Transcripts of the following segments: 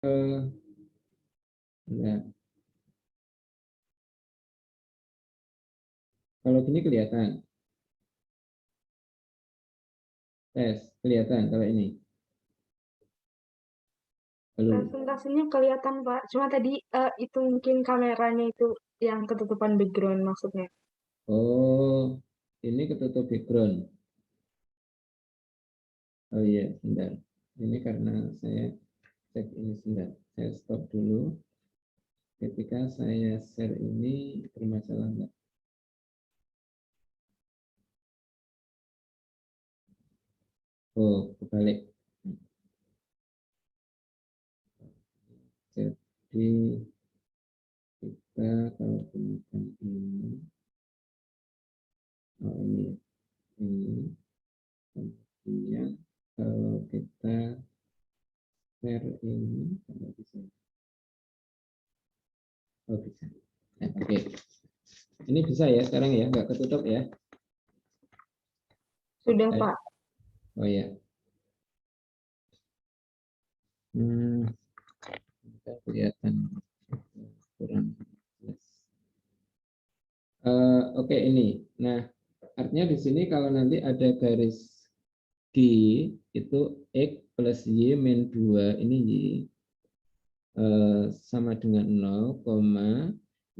Nah, kalau gini kelihatan. Tes, kelihatan kalau ini. Halo. Presentasenya kelihatan, Pak. Cuma tadi itu mungkin kameranya itu yang ketutupan background maksudnya. Oh, ini ketutup background. Oh iya, sebentar. Ini karena saya cek ini sebentar. Saya stop dulu. Ketika saya share ini bermasalah enggak? Oh, kebalik. Jadi kita kalau gunakan ini, oh ini, kemudian kalau kita share ini, kalau bisa, oh bisa. Nah, oke. Ini bisa ya sekarang ya, nggak ketutup ya? Sudah, Pak. Oh ya. Kita kelihatan kurang jelas. Oke, ini. Nah, artinya di sini kalau nanti ada garis D itu X plus Y min 2 ini Y sama dengan 0,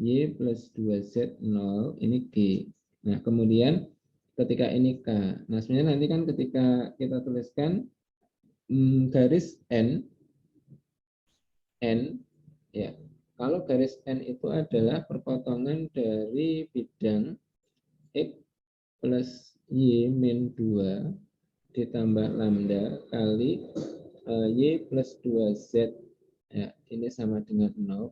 Y plus 2Z 0 ini G. Nah, kemudian ketika ini K. Nah, sebenarnya nanti kan ketika kita tuliskan garis N ya. Kalau garis N itu adalah perpotongan dari bidang X plus Y min 2 ditambah lambda kali Y plus 2Z. Ya, ini sama dengan 0,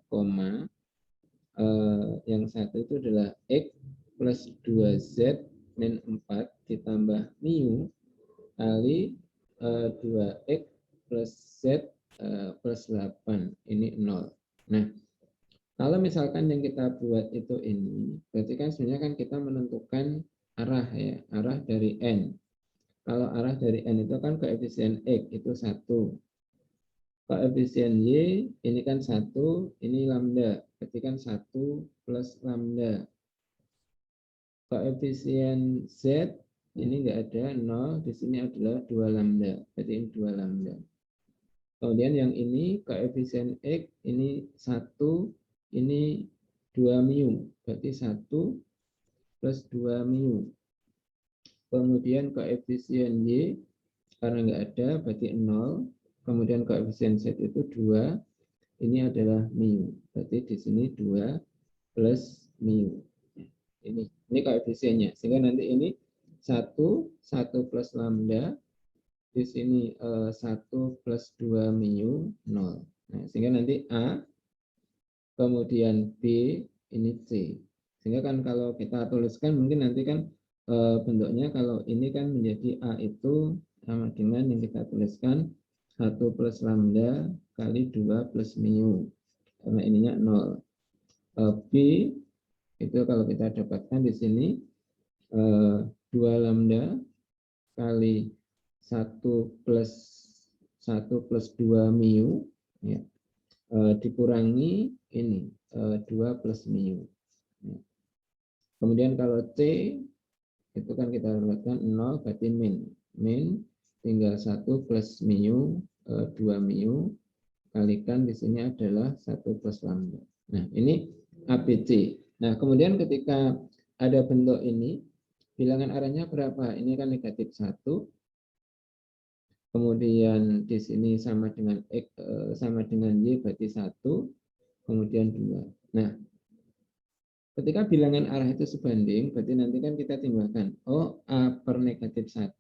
yang satu itu adalah X plus 2Z min 4 ditambah mu kali 2X plus Z plus 8. Ini 0. Nah, kalau misalkan yang kita buat itu ini, berarti kan sebenarnya kan kita menentukan arah ya, arah dari N. Kalau arah dari N itu kan koefisien X itu 1. Koefisien Y ini kan 1, ini lambda. Berarti kan 1 plus lambda. Koefisien Z ini enggak ada 0, di sini adalah 2 lambda. Berarti ini 2 lambda. Kemudian yang ini koefisien X ini 1, ini 2 mu. Berarti 1 plus 2 mu. Kemudian koefisien Y karena enggak ada berarti 0. Kemudian koefisien Z itu 2. Ini adalah mu. Berarti di sini 2 plus mu. Ini koefisiennya. Sehingga nanti ini 1 plus lambda, di sini 1 plus 2 mu 0. Nah, sehingga nanti A, kemudian B, ini C. Sehingga kan kalau kita tuliskan mungkin nanti kan bentuknya kalau ini kan menjadi A itu sama dengan yang kita tuliskan 1 plus lambda kali 2 plus mu. Karena ininya 0. B itu kalau kita dapatkan di sini 2 lambda kali 1 plus 2 mu ya, dikurangi ini 2 plus mu. Ya. Kemudian kalau C itu kan kita dapatkan 0 berarti min tinggal 1 plus mu 2 mu kalikan di sini adalah 1 plus lambda. Nah, ini ABC. Nah, kemudian ketika ada bentuk ini, bilangan arahnya berapa? Ini kan negatif 1. Kemudian di sini sama dengan X, sama dengan Y berarti 1. Kemudian 2. Nah, ketika bilangan arah itu sebanding, berarti nanti kan kita timbulkan. Oh, A per negatif 1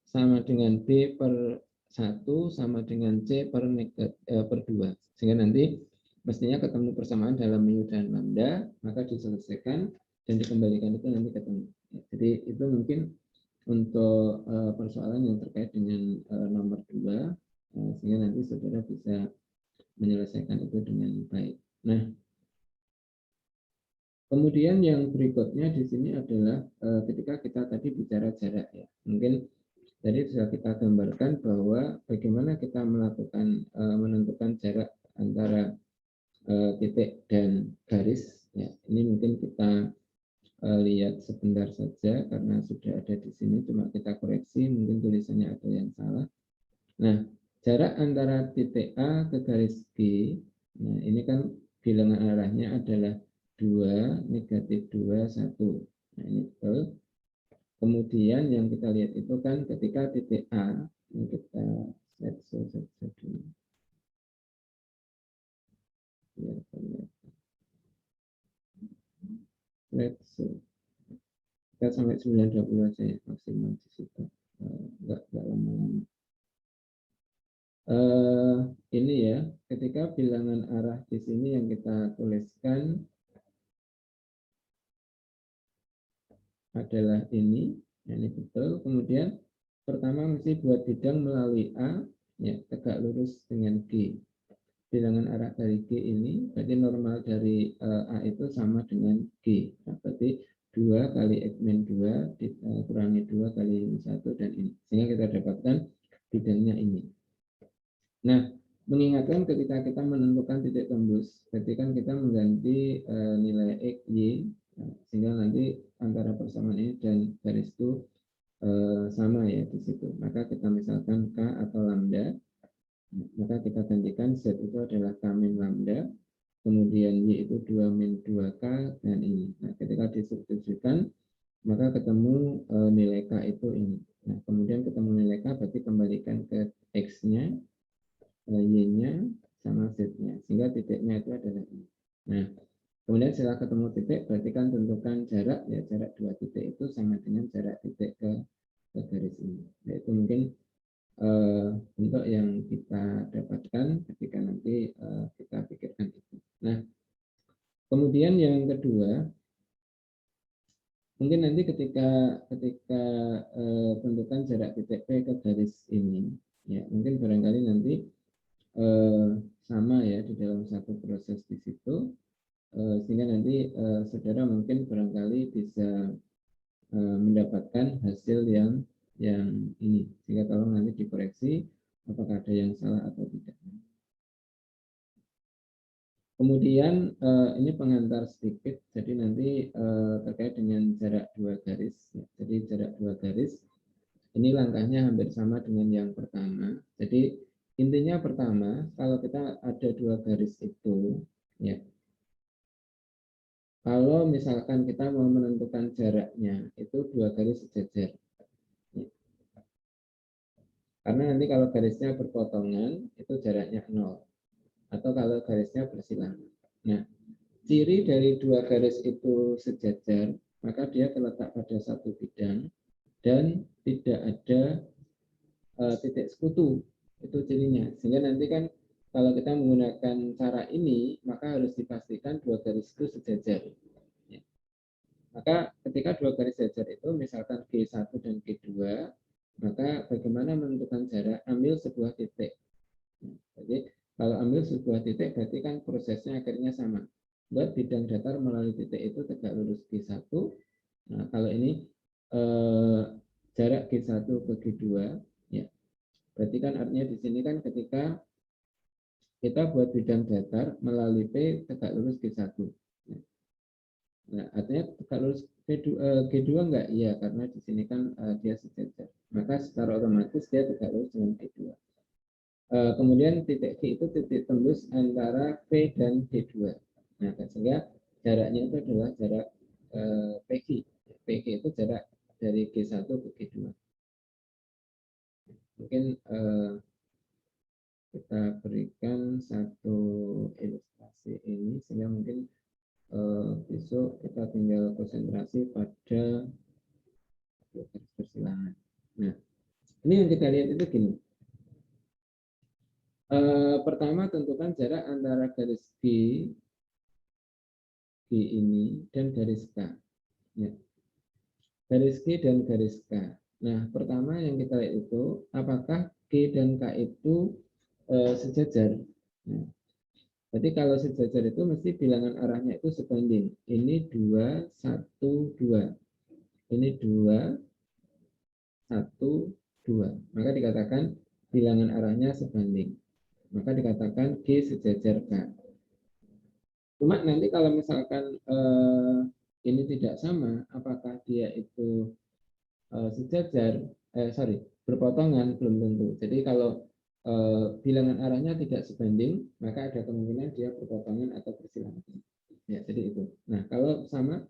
sama dengan B per 1 sama dengan C per 2. Sehingga nanti mestinya ketemu persamaan dalam mu dan lambda, maka diselesaikan dan dikembalikan itu nanti ketemu. Jadi itu mungkin untuk persoalan yang terkait dengan nomor 2, sehingga nanti saudara bisa menyelesaikan itu dengan baik. Nah, kemudian yang berikutnya di sini adalah ketika kita tadi bicara jarak ya. Mungkin tadi sudah kita gambarkan bahwa bagaimana kita melakukan menentukan jarak antara titik dan garis. Ya, ini mungkin kita lihat sebentar saja karena sudah ada di sini, cuma kita koreksi, mungkin tulisannya ada yang salah. Nah, jarak antara titik A ke garis G, nah ini kan bilangan arahnya adalah 2, -2, 1. Nah, ini betul. Kemudian yang kita lihat itu kan ketika titik A, ini kita set dulu. Kita sampai 920 aja ya, maksimal di situ. Enggak lama-lama. Ini ya, ketika bilangan arah di sini yang kita tuliskan adalah ini betul. Kemudian pertama mesti buat bidang melalui A, ya, tegak lurus dengan G. Bilangan arah dari G ini, berarti normal dari A itu sama dengan G. Nah, berarti 2 kali X min 2 kurangi 2 kali 1 dan ini. Sehingga kita dapatkan bidangnya ini. Nah, mengingatkan ketika kita menentukan titik tembus, berarti kan kita mengganti nilai X, Y, sehingga nanti antara persamaan ini dan garis itu sama ya di situ. Maka kita misalkan K atau lambda, maka kita gantikan Z itu adalah K min lambda, kemudian Y itu 2 min 2K, dan ini. Nah, ketika disubstitusikan, maka ketemu nilai K itu ini. Nah, kemudian ketemu nilai K, berarti kembalikan ke X-nya, Y-nya, sama Z-nya. Sehingga titiknya itu adalah ini. Nah, kemudian setelah ketemu titik, berarti kan tentukan jarak, ya jarak dua titik itu sama dengan jarak titik ke garis ini. Yaitu mungkin bentuk yang kita dapatkan ketika nanti kita pikirkan itu. Nah, kemudian yang kedua, mungkin nanti ketika tentukan jarak titik P ke garis ini, ya mungkin barangkali nanti sama ya di dalam satu proses di situ, sehingga nanti saudara mungkin barangkali bisa mendapatkan hasil yang ini, sehingga tolong nanti dikoreksi apakah ada yang salah atau tidak. Kemudian ini pengantar sedikit, jadi nanti terkait dengan jarak dua garis. Ya. Jadi jarak dua garis ini langkahnya hampir sama dengan yang pertama. Jadi intinya pertama, kalau kita ada dua garis itu, ya, kalau misalkan kita mau menentukan jaraknya itu dua garis sejajar. Karena nanti kalau garisnya berpotongan itu jaraknya 0. Atau kalau garisnya bersilangan. Nah, ciri dari dua garis itu sejajar, maka dia terletak pada satu bidang dan tidak ada titik sekutu. Itu cirinya. Sehingga nanti kan kalau kita menggunakan cara ini, maka harus dipastikan dua garis itu sejajar. Ya. Maka ketika dua garis sejajar itu, misalkan G1 dan G2, maka bagaimana menentukan jarak? Ambil sebuah titik. Jadi kalau ambil sebuah titik, berarti kan prosesnya akhirnya sama. Buat bidang datar melalui titik itu tegak lurus G1. Nah, kalau ini jarak G1 ke G2, ya, berarti kan artinya di sini kan ketika kita buat bidang datar melalui P tegak lurus G1. Nah, artinya tegak lurus G2 enggak? Iya, karena di sini kan dia sejajar. Maka secara otomatis dia tegak lurus dengan G2. Kemudian titik G itu titik tembus antara P dan G2. Nah, sehingga jaraknya itu adalah jarak PG. PG itu jarak dari G1 ke G2. Mungkin kita berikan satu ilustrasi ini, sehingga mungkin besok kita tinggal konsentrasi pada garis persilangan. Nah, ini yang kita lihat itu gini. Pertama tentukan jarak antara garis G ini dan garis K. Ya. Garis G dan garis K. Nah, pertama yang kita lihat itu apakah G dan K itu sejajar. Nah, berarti kalau sejajar itu mesti bilangan arahnya itu sebanding. Ini 2, 1, 2. Ini 2, 1, 2. Maka dikatakan bilangan arahnya sebanding. maka dikatakan G sejajar K. Cuma nanti kalau misalkan ini tidak sama, apakah dia itu sejajar, berpotongan, belum tentu. Jadi kalau bilangan arahnya tidak sebanding, maka ada kemungkinan dia berpotongan atau bersilangan. Ya, jadi itu. Nah, kalau sama,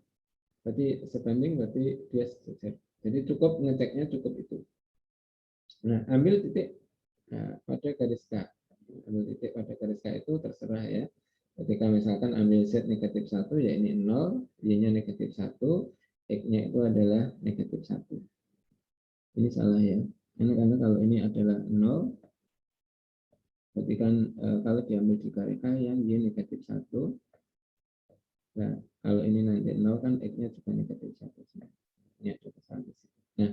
berarti sebanding, berarti dia sejajar. Jadi cukup ngeceknya cukup itu. Nah, ambil titik pada garis K. Ambil titik pada garis K itu terserah ya. Ketika misalkan ambil Z negatif 1, ya ini 0, Y-nya negatif 1, X-nya itu adalah negatif 1. Ini salah ya. Ini karena kalau ini adalah 0, berarti kan kalau diambil di garis K yang Y negatif 1, nah kalau ini nanti 0 kan X-nya juga negatif 1. Ini ada kesalahan di sini. Nah,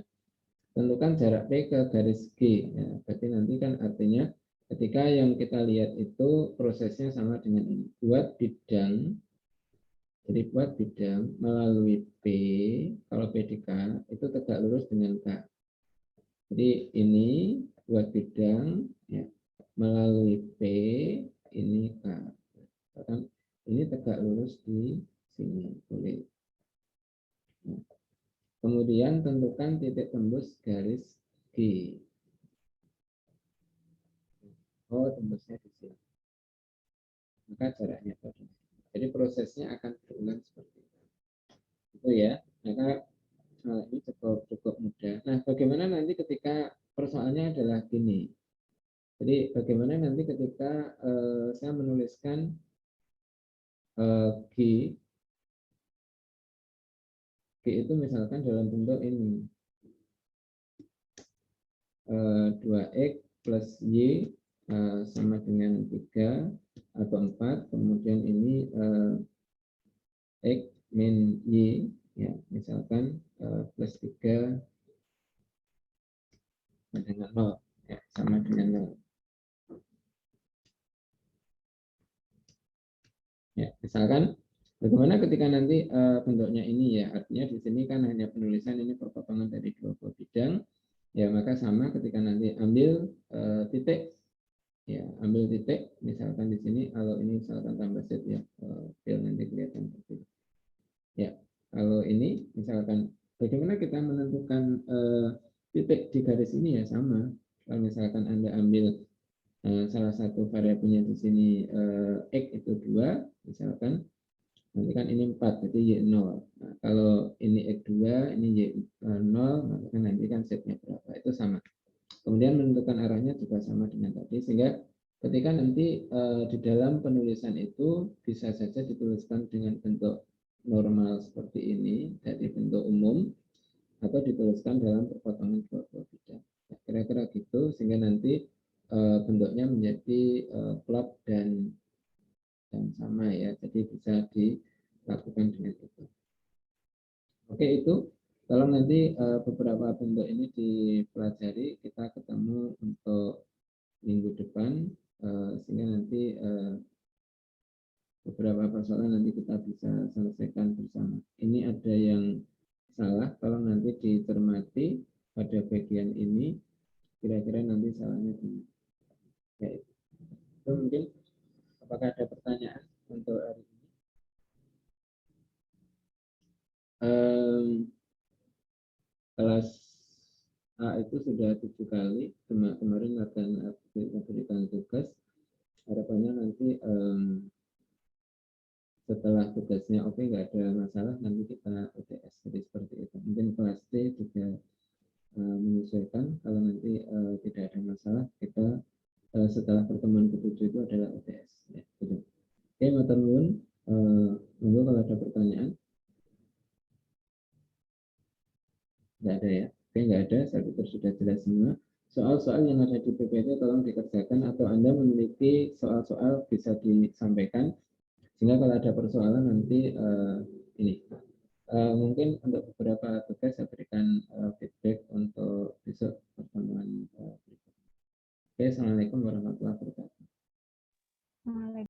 tentukan jarak P ke garis G. Ya, berarti nanti kan artinya ketika yang kita lihat itu prosesnya sama dengan ini. Buat bidang, jadi buat bidang melalui P, kalau P di K, itu tegak lurus dengan K. Jadi ini buat bidang, ya, melalui P, ini K. Bahkan ini tegak lurus di sini, boleh. Nah, kemudian tentukan titik tembus garis G. Oh, tembusnya di sini. Maka jaraknya itu. Jadi prosesnya akan berulang seperti itu. Itu ya. Maka ini cukup mudah. Nah, bagaimana nanti ketika persoalannya adalah gini. Jadi bagaimana nanti ketika saya menuliskan G itu misalkan dalam bentuk ini 2X plus Y sama dengan 3 atau 4, kemudian ini X min Y, ya misalkan plus 3 dengan 0, ya, sama dengan 0. Ya, misalkan bagaimana ketika nanti bentuknya ini, ya artinya di sini kan hanya penulisan ini perpotongan dari dua buah bidang, ya maka sama ketika nanti ambil titik, ya ambil titik misalkan di sini, kalau ini misalkan tambah Z ya, file nanti kelihatan seperti itu. Ya, kalau ini misalkan bagaimana kita menentukan titik di garis ini, ya sama. Kalau misalkan Anda ambil salah satu variabelnya di sini X itu 2, misalkan nanti kan ini 4, jadi Y 0. Nah, kalau ini X2, ini Y 0, maka kan nanti kan Z-nya berapa, itu sama. Kemudian menentukan arahnya juga sama dengan tadi, sehingga ketika nanti di dalam penulisan itu bisa saja dituliskan dengan bentuk normal seperti ini, jadi bentuk umum, atau dituliskan dalam perpotongan dua buah bidang. Nah, kira-kira gitu, sehingga nanti bentuknya menjadi plot dan sama ya, jadi bisa dilakukan dengan itu. Oke, itu kalau nanti beberapa bentuk ini dipelajari, kita ketemu untuk minggu depan, sehingga nanti beberapa persoalan nanti kita bisa selesaikan bersama. Ini ada yang salah, kalau nanti dicermati pada bagian ini, kira-kira nanti salahnya di ya, itu mungkin. Apakah ada pertanyaan untuk hari ini? Kelas A itu sudah 7 kali, kemarin akan berikan tugas, harapannya nanti setelah tugasnya oke, nggak ada masalah, nanti kita UTS, jadi seperti itu. Mungkin kelas D juga menyesuaikan, kalau nanti tidak ada masalah, kita setelah pertemuan ke-7 itu adalah UTS ya, gitu. Oke, matur nuwun, monggo kalau ada pertanyaan. Nggak ada ya. Oke, nggak ada, saya pikir sudah jelas semua. Soal-soal yang ada di PPT tolong dikerjakan, atau Anda memiliki soal-soal bisa disampaikan, sehingga kalau ada persoalan nanti ini mungkin untuk beberapa tugas saya berikan feedback untuk besok pertemuan berikutnya. Oke, assalamualaikum.